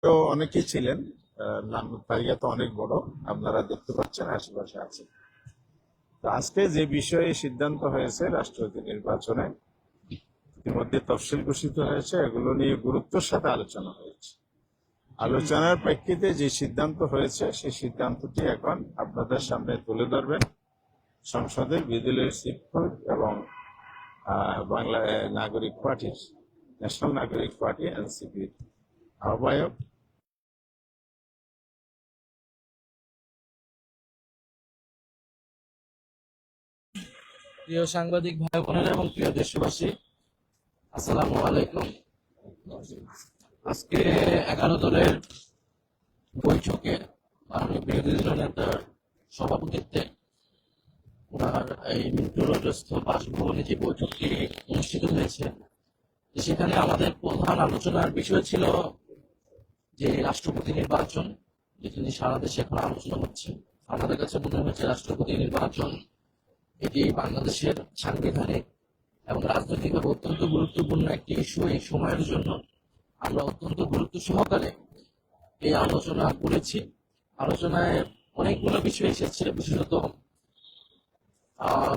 তো অনেকেই ছিলেন। তালিকা তো অনেক বড়, আপনারা দেখতে পাচ্ছেন আশেপাশে আছে। তো আজকে যে বিষয়ে সিদ্ধান্ত হয়েছে রাষ্ট্রপতি নির্বাচনে, ইতিমধ্যে তফসিল ঘোষিত হয়েছে, এগুলো নিয়ে গুরুত্বের সাথে আলোচনা হয়েছে। আলোচনার প্রেক্ষিতে যে সিদ্ধান্ত হয়েছে সেই সিদ্ধান্তটি এখন আপনাদের সামনে তুলে ধরবেন সংসদের বিদ্যালয়ের শিক্ষক এবং বাংলা নাগরিক পার্টির, ন্যাশনাল নাগরিক পার্টি এনসিপির আহ্বায়ক। প্রিয় সাংবাদিক ভাই বোনেরা এবং প্রিয় দেশবাসী, আসসালামু আলাইকুম। আজকে 11 দলের বৈঠকে মাননীয় বিরোধী দলনেতার সভাপতিত্বে ওনার এই মিন্টু রোডস্থ বাসভবনে যে বৈঠকটি অনুষ্ঠিত হয়েছে, সেখানে আমাদের প্রধান আলোচনার বিষয় ছিল যে রাষ্ট্রপতি নির্বাচন, যেখানে সারা দেশে এখন আলোচনা হচ্ছে। আমাদের কাছে মনে হচ্ছে রাষ্ট্রপতি নির্বাচন এটি বাংলাদেশের সাংবিধানিক এবং রাজনৈতিকভাবে অত্যন্ত গুরুত্বপূর্ণ একটি ইস্যু। এই সময়ের জন্য আমরা অত্যন্ত গুরুত্ব সহকারে এই আলোচনা করেছি। আলোচনায় অনেকগুলো বিষয় এসেছে, বিশেষত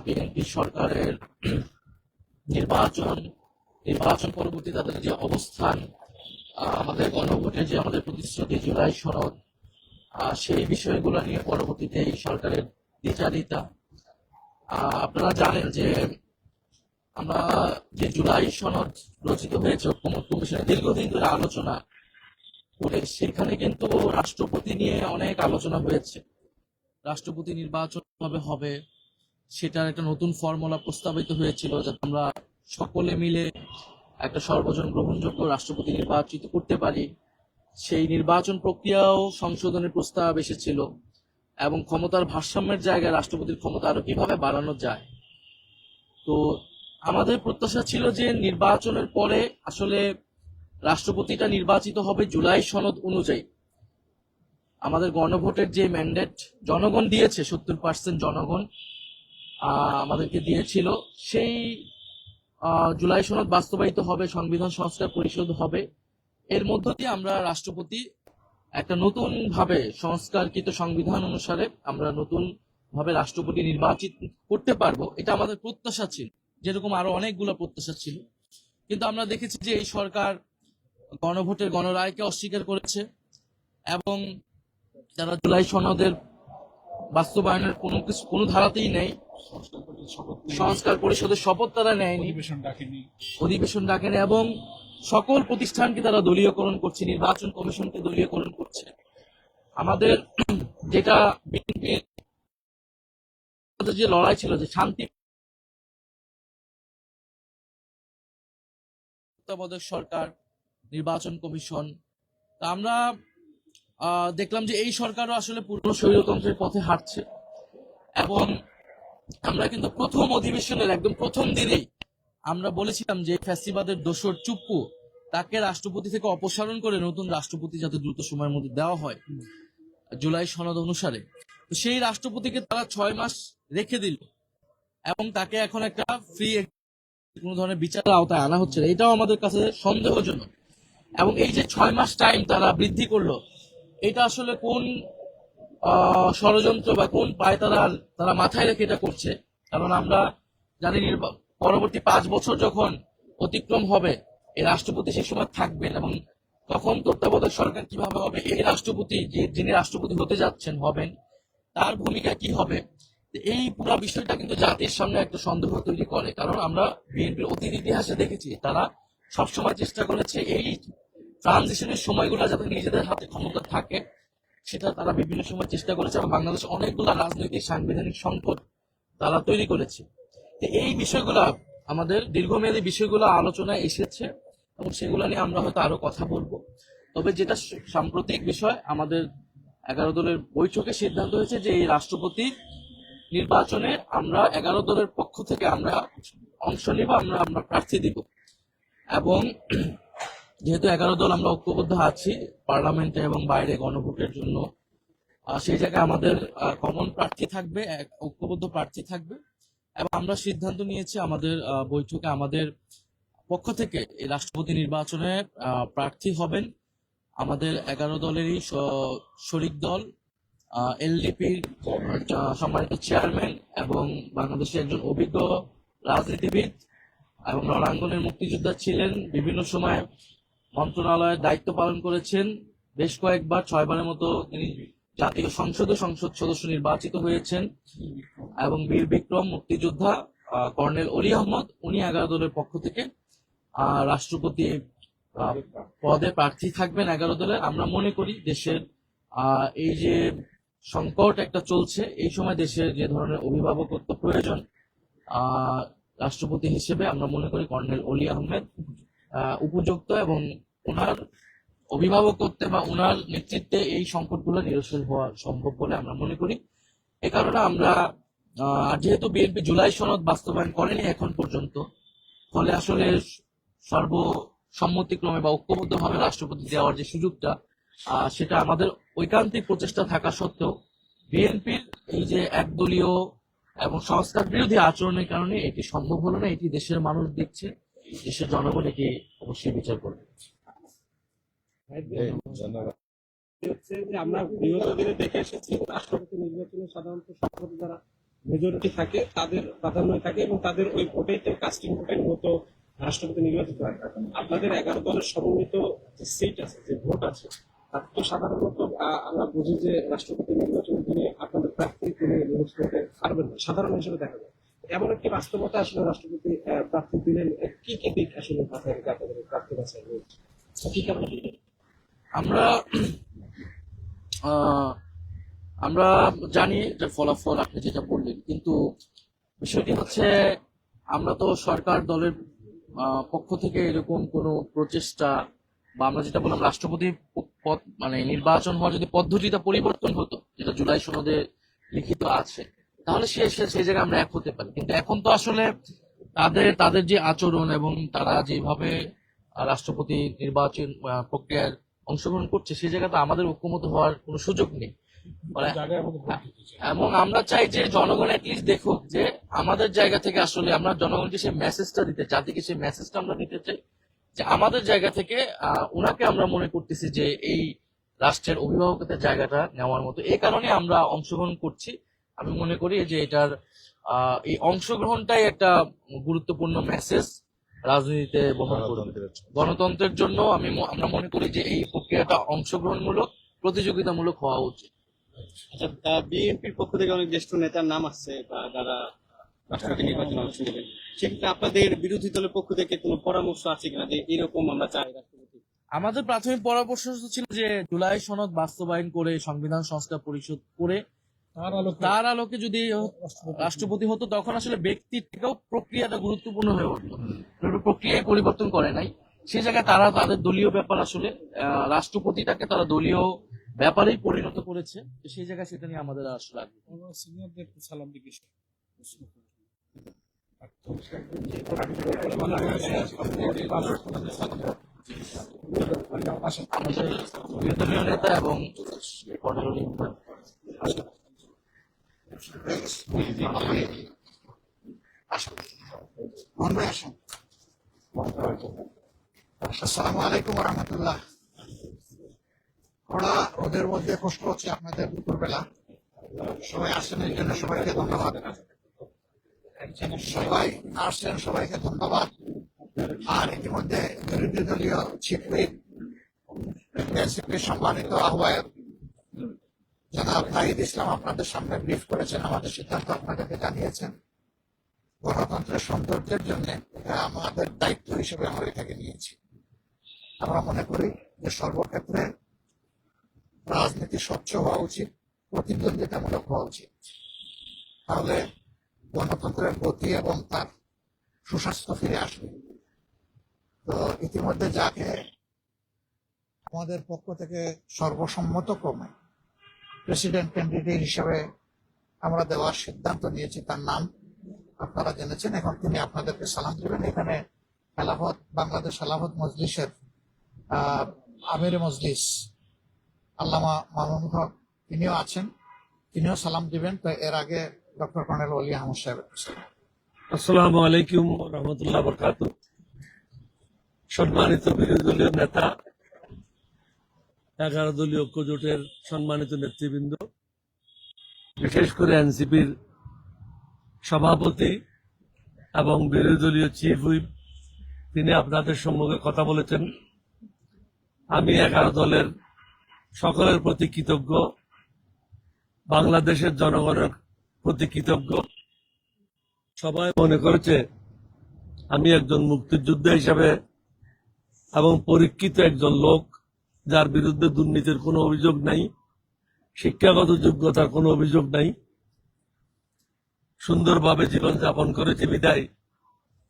বিএনপি সরকারের নির্বাচন নির্বাচন পরবর্তী তাদের যে অবস্থান, আমাদের গণভোটে যে আমাদের প্রতিশ্রুতি জুলাই সনদ, সেই বিষয়গুলো নিয়ে পরবর্তীতে এই সরকারের দ্বিচারিতা। আপনারা জানেন যে আমরা যে জুলাই সনদ রচিত হয়েছে ঐক্যমত্য কমিশনে দীর্ঘদিন ধরে আলোচনা করে, সেখানে কিন্তু রাষ্ট্রপতি নিয়ে অনেক আলোচনা হয়েছে। রাষ্ট্রপতি নির্বাচন কিভাবে হবে সেটার একটা নতুন ফর্মুলা প্রস্তাবিত হয়েছিল, যাতে আমরা সকলে মিলে একটা সর্বজন গ্রহণযোগ্য রাষ্ট্রপতি নির্বাচিত করতে পারি। সেই নির্বাচন প্রক্রিয়াও সংশোধনের প্রস্তাব এসেছিল, এবং ক্ষমতার ভারসাম্যের জায়গায় রাষ্ট্রপতির ক্ষমতা আরো কিভাবে বাড়ানো যায়। তো আমাদের প্রত্যাশা ছিল যে নির্বাচনের পরে আসলে রাষ্ট্রপতিটা নির্বাচিত হবে জুলাই সনদ অনুযায়ী। আমাদের গণভোটের যে ম্যান্ডেট জনগণ দিয়েছে, 70% জনগণ আমাদেরকে দিয়েছিল, সেই জুলাই সনদ বাস্তবায়িত হবে, সংবিধান সংস্কার পরিষদ হবে। এর মধ্য দিয়ে আমরা রাষ্ট্রপতি একটা নতুন ভাবে সংস্কারকৃত সংবিধান অনুসারে আমরা নতুন ভাবে রাষ্ট্রপতি নির্বাচিত করতে পারবো, এটা আমাদের প্রত্যাশা ছিল। যেরকম আরো অনেকগুলো প্রত্যাশা ছিল, কিন্তু আমরা দেখেছি যে এই সরকার গণভোটের গণরায়কে অস্বীকার করেছে, এবং যারা জুলাই সনদের বাস্তবায়নের কোনো ধারাতেই নেই। সংস্কার পরিষদের শপথ তারা নেয়নি, অধিবেশন ডাকেনি, এবং সকল প্রতিষ্ঠানকে তারা দলীয়করণ করছে, নির্বাচন কমিশনকে দলীয়করণ করছে। আমাদের যেটা বিএনপির যে লড়াই ছিল, যে শান্তি তত্ত্বাবধায়ক সরকার, নির্বাচন কমিশন, তা আমরা দেখলাম যে এই সরকারও আসলে পুরনো স্বৈরতন্ত্রের পথে হাঁটছে। এবং আমরা কিন্তু প্রথম অধিবেশনের একদম প্রথম দিনেই আমরা বলেছিলাম যে ফ্যাসিবাদের দোসর চুপ্পু, তাকে রাষ্ট্রপতি থেকে অপসারণ করে নতুন রাষ্ট্রপতি যাতে দ্রুত সময়ের মধ্যে দেওয়া হয় জুলাই সনদ অনুসারে। তো সেই রাষ্ট্রপতিকে তারা 6 মাস রেখে দিল, এবং তাকে এখন একটা ফ্রি, কোনো ধরনের বিচারের আওতায় আনা হচ্ছে না। এটাও আমাদের কাছে সন্দেহজনক। এবং এই যে 6 মাস টাইম তারা বৃদ্ধি করলো, এটা আসলে কোন ষড়যন্ত্র বা কোন পায় তারা তারা মাথায় রেখে এটা করছে। কারণ আমরা জানি পরবর্তী 5 বছর যখন অতিক্রম হবে, এই রাষ্ট্রপতি সেই সময় থাকবেন, এবং তখন তত্ত্বাবধায়ক সরকার কিভাবে হবে, এই রাষ্ট্রপতি যিনি রাষ্ট্রপতি হতে যাচ্ছেন হবেন, তার ভূমিকা কি হবে। এই পুরো বিষয়টা কিন্তু জাতির সামনে একটা সন্দেহ তৈরি করে। কারণ আমরা বিএনপির অতীত ইতিহাসে দেখেছি তারা সবসময় চেষ্টা করেছে এই ট্রানজিশনের সময়গুলো যাতে নিজেদের হাতে ক্ষমতা থাকে, সেটা তারা বিভিন্ন সময় চেষ্টা করেছে, এবং বাংলাদেশ অনেকগুলো রাজনৈতিক সাংবিধানিক সংকট তারা তৈরি করেছে। এই বিষয়গুলো আমাদের দীর্ঘমেয়াদী বিষয়গুলো আলোচনায় এসেছে, এবং সেগুলো নিয়ে আমরা হয়তো আরো কথা বলবো। তবে যেটা সাম্প্রতিক বিষয়, আমাদের 11 দলের বৈঠকে সিদ্ধান্ত হয়েছে যে এই রাষ্ট্রপতি নির্বাচনে আমরা 11 দলের পক্ষ থেকে আমরা অংশ নিব, আমরা প্রার্থী দিব। এবং যেহেতু 11 দল আমরা ঐক্যবদ্ধ আছি পার্লামেন্টে এবং বাইরে গণভোটের জন্য, সেই জায়গায় আমাদের কমন প্রার্থী থাকবে, ঐক্যবদ্ধ প্রার্থী থাকবে। এবং আমরা সিদ্ধান্ত নিয়েছি আমাদের বৈঠকে আমাদের পক্ষ থেকে এই রাষ্ট্রপতি নির্বাচনে প্রার্থী হবেন আমাদের 11 দলেরই শরিক দল এলডিপির সম্মানিত চেয়ারম্যান এবং বাংলাদেশের একজন অভিজ্ঞ রাজনীতিবিদ এবং রণাঙ্গনের মুক্তিযোদ্ধা ছিলেন। বিভিন্ন সময় মন্ত্রণালয়ের দায়িত্ব পালন করেছেন। বেশ কয়েকবার 6বারের মতো তিনি জাতীয় সংসদ সদস্য নির্বাচিত হয়েছেন। এবং বীর বিক্রম মুক্তিযোদ্ধা কর্নেল অলি আহমদ, উনি 11 দলের পক্ষ থেকে রাষ্ট্রপতি পদে প্রার্থী থাকবেন 11 দলের। আমরা মনে করি দেশের এই যে সংকট একটা চলছে, এই সময় দেশের যে ধরনের অভিভাবকত্ব প্রয়োজন, রাষ্ট্রপতি হিসেবে আমরা মনে করি কর্নেল অলি আহমেদ উপযুক্ত এবং ওনার অভিভাবকত্বে বা ওনার নেতৃত্বে এই সংকটগুলো নিরসন হওয়া সম্ভব বলে আমরা মনে করি। এ কারণে আমরা যেহেতু বিএনপি জুলাই সনদ বাস্তবায়ন করেনি এখন পর্যন্ত, ফলে আসলে সর্বসম্মতিক্রমে বা ঐক্যবদ্ধভাবে রাষ্ট্রপতি দেওয়ার যে সুযোগটা, সেটা আমাদের ঐকান্তিক প্রচেষ্টা থাকা সত্ত্বেও বিএনপির এই যে একদলীয় এবং সংস্কার বিরোধী আচরণের কারণে এটি সম্ভব হলো না। এটি দেশের মানুষ দেখছে, দেশের জনগণ এটি অবশ্যই বিচার করবে। ধন্যবাদ। হচ্ছে যে আমরা বিগত দিনে দেখে এসেছি রাষ্ট্রপতি নির্বাচনে সাধারণত সংসদে যারা মেজরিটি থাকে তাদের প্রাধান্য থাকে এবং তাদের ওই ভোটে কাস্টিং ভোটের মতো রাষ্ট্রপতি নির্বাচিত হয়। আপনাদের 11 দলের সমন্বিত যে সিট আছে, যে ভোট আছে, তার তো সাধারণত আমরা বুঝি যে রাষ্ট্রপতি নির্বাচনের দিনে আপনাদের প্রার্থী তিনি নিয়োগ করতে পারবেন না, সাধারণ হিসেবে দেখা যায়। এমন একটি বাস্তবতা আসলে রাষ্ট্রপতি প্রার্থী দিলেন, কি কি দিক আসলে মাথায় রেখে আপনাদের প্রার্থী বাছাই রয়েছে, কি কেমন? আমরা জানি যে ফলাফল আপনি যেটা বললেন, কিন্তু বিষয়টি হচ্ছে আমরা তো সরকার দলের পক্ষ থেকে এরকম কোনো প্রচেষ্টা বা আমরা যেটা বললাম রাষ্ট্রপতি পদ মানে নির্বাচন হওয়ার যদি পদ্ধতিটা পরিবর্তন হতো, যেটা জুলাই সনদে লিখিত আছে, তাহলে সেই জায়গায় আমরা এক হতে পারি। কিন্তু এখন তো আসলে তাদের যে আচরণ এবং তারা যেভাবে রাষ্ট্রপতি নির্বাচন প্রক্রিয়ায় অংশগ্রহণ করছে, সেই জায়গাতে আমাদের ঐক্যমত হওয়ার কোনো সুযোগ নেই। এবং আমরা চাই যে জনগণ অ্যাটলিস্ট দেখুক যে আমাদের জায়গা থেকে আসলে আমরা জনগণকে সেই মেসেজটা দিতে, জাতিকে সেই মেসেজটা আমরা দিতে চাই যে আমাদের জায়গা থেকে ওনাকে আমরা মনে করতেছি যে এই রাষ্ট্রের অভিভাবকদের জায়গাটা নেওয়ার মতো। এই কারণে আমরা অংশগ্রহণ করছি। আমি মনে করি যে এটার এই অংশগ্রহণটাই একটা গুরুত্বপূর্ণ মেসেজ রাজনীতিতে বহন করবে। গণতন্ত্রের জন্য আমরা মনে করি যে এই প্রক্রিয়াটা অংশগ্রহণমূলক, প্রতিযোগিতামূলক হওয়া উচিত। আচ্ছা, বিএনপির পক্ষ থেকে অনেক জ্যেষ্ঠ নেতার নাম আসছে বা যারা রাষ্ট্রপতি নির্বাচনে অংশ নেবেন, সেক্ষেত্রে আপনাদের বিরোধী দলের পক্ষ থেকে কোনো পরামর্শ আছে কিনা যে এরকম আমরা চাই রাষ্ট্রপতি? আমাদের প্রাথমিক পরামর্শ ছিল যে জুলাই সনদ বাস্তবায়ন করে সংবিধান সংস্কার পরিষদ করে তার আলোকে যদি রাষ্ট্রপতি হতো, তখন আসলে ব্যক্তির থেকেও প্রক্রিয়াটা গুরুত্বপূর্ণ হয়ে উঠতো। প্রক্রিয়ায় পরিবর্তন করে নাই, সেই জায়গায় তারা তাদের দলীয় ব্যাপার আসলে রাষ্ট্রপতিটাকে তারা দলীয় ব্যাপারেই পরিণত করেছে। সেই জায়গায় সেটা নিয়ে আমাদের আসলে সালাম দিকে আমাদের বিরোধী নেতা এবং আসসালামু আলাইকুম রহমতুল্লাহ। ওরা ওদের মধ্যে কষ্ট হচ্ছে আপনাদের দুপুরবেলা, সবাই আসছেন এই জন্য সবাইকে ধন্যবাদ। সবাই আসছেন, সবাইকে ধন্যবাদ। আর ইতিমধ্যে বিরোধী দলীয় চিফ হুইপ এনসিপির সম্মানিত আহ্বায়ক জনাব নাহিদ ইসলাম আপনাদের সামনে ব্রিফ করেছেন, আমাদের সিদ্ধান্ত আপনাদেরকে জানিয়েছেন। গণতন্ত্রের সৌন্দর্যের জন্য এটা আমাদের দায়িত্ব হিসেবে আমরা এটাকে নিয়েছি। আমরা মনে করি যে সর্বক্ষেত্রে রাজনীতি স্বচ্ছ হওয়া উচিত, প্রতিদ্বন্দ্বিতামূলক হওয়া উচিত, তাহলে গণতন্ত্রের গতি এবং তার সুস্বাস্থ্য ফিরে আসবে। তো ইতিমধ্যে যাকে আমাদের পক্ষ থেকে সর্বসম্মতক্রমে প্রেসিডেন্ট ক্যান্ডিডেট হিসেবে আমরা দেওয়ার সিদ্ধান্ত নিয়েছি, তার নাম আপনারা জেনেছেন। এখন তিনি আপনাদেরকে সালাম দেবেন। এখানে বাংলাদেশ খেলাফত মজলিসের আমির মজলিস আল্লামা মামুন হক তিনিও আছেন, তিনিও সালাম দিবেন। তো এর আগে ডক্টর কর্নেল অলি আহমদ সাহেব। আসসালামু আলাইকুম রহমতুল্লাহ বরকাতুহ। সম্মানিত বিরোধী দলীয় নেতা 11 দলীয় ঐক্য জোটের সম্মানিত নেতৃবৃন্দ, বিশেষ করে এনসিপির সভাপতি এবং বিরোধী দলীয় চিফ হুইপ, তিনি আপনাদের সম্মুখে কথা বলেছেন। আমি 11 দলের সকলের প্রতি কৃতজ্ঞ, বাংলাদেশের জনগণের প্রতি কৃতজ্ঞ। সবাই মনে করেছে আমি একজন মুক্তিযোদ্ধা হিসাবে এবং পরীক্ষিত একজন লোক, যার বিরুদ্ধে দুর্নীতির কোনো অভিযোগ নাই, শিক্ষাগত যোগ্যতার কোনো অভিযোগ নাই, সুন্দরভাবে জীবনযাপন করেছে বিদায়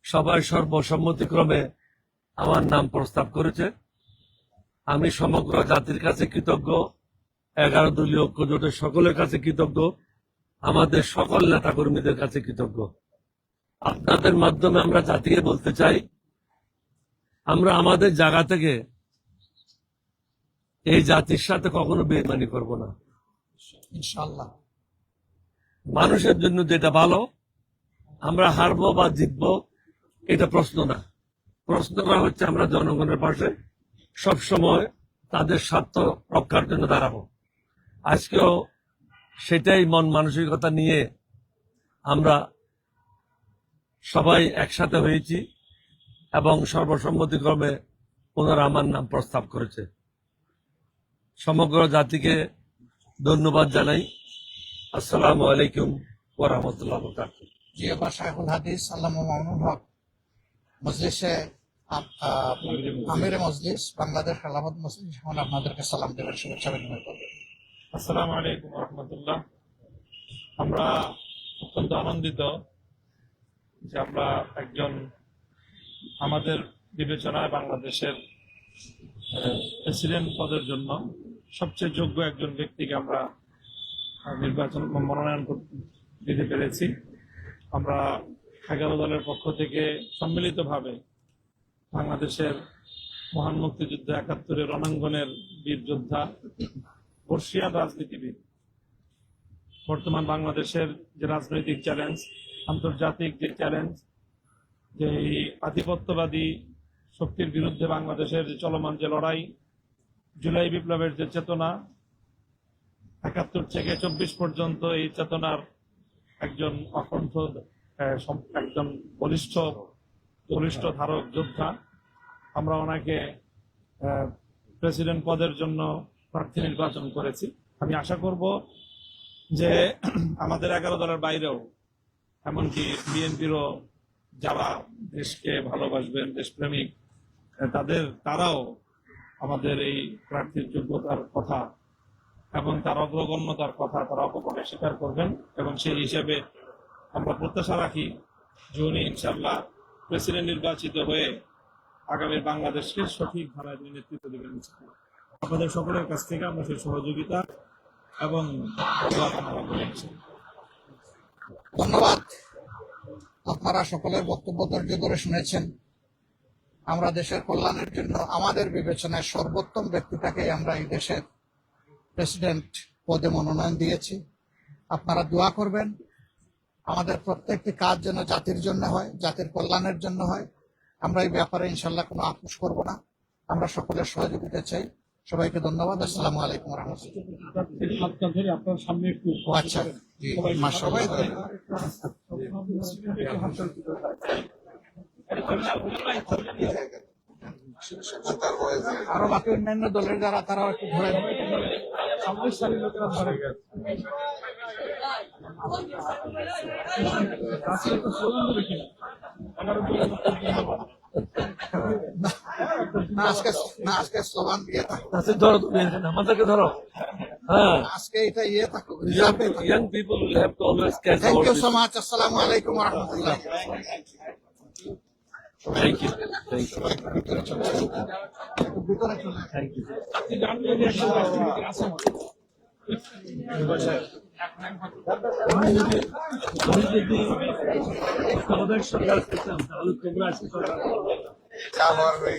সবাই সর্বসম্মতিক্রমে আমার নাম প্রস্তাব করেছে। আমি সমগ্র জাতির কাছে কৃতজ্ঞ, 11 দলীয় ঐক্য জোটের সকলের কাছে কৃতজ্ঞ, আমাদের সকল নেতাকর্মীদের কাছে কৃতজ্ঞ। আপনাদের মাধ্যমে আমরা জাতিকে বলতে চাই, আমরা আমাদের জায়গা থেকে এই জাতির সাথে কখনো বেইমানি করব না। ইনশাআল্লাহ। মানুষের জন্য যেটা ভালো, আমরা হারবো বা জিতবো এটা প্রশ্ন না। প্রশ্নটা হচ্ছে আমরা জনগণের পাশে সবসময় তাদের স্বার্থ রক্ষার জন্য দাঁড়াবো। আজকেও সেটাই মন মানসিকতা নিয়ে আমরা সবাই একসাথে হয়েছি এবং সর্বসম্মতিক্রমে ওনারা আমার নাম প্রস্তাব করেছে। সমগ্র জাতিকে ধন্যবাদ জানাই। আসসালামু আলাইকুম ওয়া রাহমাতুল্লাহি ওয়া বারাকাতুহু। জিয়া শাইখুল হাদিস আল্লামা মামুনুল হক মজলিসে আমিরে মজলিস বাংলাদেশ খেলাফত মজলিস এখন আপনাদেরকে সালাম দেবেন, শুভেচ্ছা বিনিময় করবেন। আসসালামু আলাইকুম রহমতুল্লাহ। আমরা অত্যন্ত আনন্দিত যে আমরা একজন আমাদের বিবেচনায় বাংলাদেশের প্রেসিডেন্ট পদের জন্য সবচেয়ে যোগ্য একজন ব্যক্তিকে আমরা নির্বাচন মনোনয়ন দিতে পেরেছি। আমরা 11 দলের পক্ষ থেকে সম্মিলিতভাবে বাংলাদেশের মহান মুক্তিযুদ্ধ 71-এর রণাঙ্গনের বীর যোদ্ধা, বর্ষিয়ান রাজনীতিবিদ, বর্তমান বাংলাদেশের যে রাজনৈতিক চ্যালেঞ্জ, আন্তর্জাতিক যে চ্যালেঞ্জ, যে এই আধিপত্যবাদী শক্তির বিরুদ্ধে বাংলাদেশের যে চলমান যে লড়াই, জুলাই বিপ্লবের যে চেতনা, 71 থেকে 24 পর্যন্ত এই চেতনার একজন অকণ্ঠ একজন বলিষ্ঠ ধারক যোদ্ধা, আমরা ওনাকে প্রেসিডেন্ট পদের জন্য প্রার্থী নির্বাচন করেছি। আমি আশা করব যে আমাদের 11 দলের বাইরেও, এমনকি বিএনপিরও যারা দেশকে ভালোবাসবেন, দেশপ্রেমিক, তারাও আমাদের এই প্রার্থীর যোগ্যতার কথা এবং তার অগ্রগণ্যতার কথা তারা অপকটে স্বীকার করবেন এবং সেই হিসেবে আমরা প্রত্যাশা রাখি যে উনি ইনশাআল্লাহ প্রেসিডেন্ট নির্বাচিত হয়ে আগামী বাংলাদেশকে সঠিক ধারায় নেতৃত্ব দেবেন। আপনাদের সকলের কাছ থেকে আমরা সেই সহযোগিতা এবং দোয়া কামনা করি। ধন্যবাদ। আপনারা সকলের বক্তব্য ধৈর্য ধরে শুনেছেন। আমরা দেশের কল্যাণের জন্য আমাদের বিবেচনায় সর্বোত্তম ব্যক্তিটাকে আমরা এই দেশের প্রেসিডেন্ট পদে মনোনয়ন দিয়েছি। আপনারা দোয়া করবেন আমাদের প্রত্যেকটি কাজ যেন জাতির জন্য হয়, জাতির কল্যাণের জন্য হয়। আমরা এই ব্যাপারে ইনশাল্লাহ কোনো আপোষ করব না। আমরা সকলের সহযোগিতা চাই। সবাইকে ধন্যবাদ। আসসালামু আলাইকুম ওয়া রাহমাতুল্লাহ। আপনার সামনে একটু আচ্ছা, মাশাআল্লাহ। আরো বাকি অন্যান্য দলের যারা তারাও একটু ধরে সামনের সারির লোকেরা ধরে আজকে স্লোগান দিয়ে থাকো, ধরো তুমি আমাদেরকে ধরো। হ্যাঁ, আজকে এটা থাকো। young people will have to always catch thank you all so this. Much. আসসালামু আলাইকুম ওয়া রাহমাতুল্লাহ। Thank you. Thank you. ভিতরে চলে Thank you. আমি যদি আমাদের সরকার পেতাম তাহলে তোমরা আজকে সরকার চাল হওয়ার হয়ে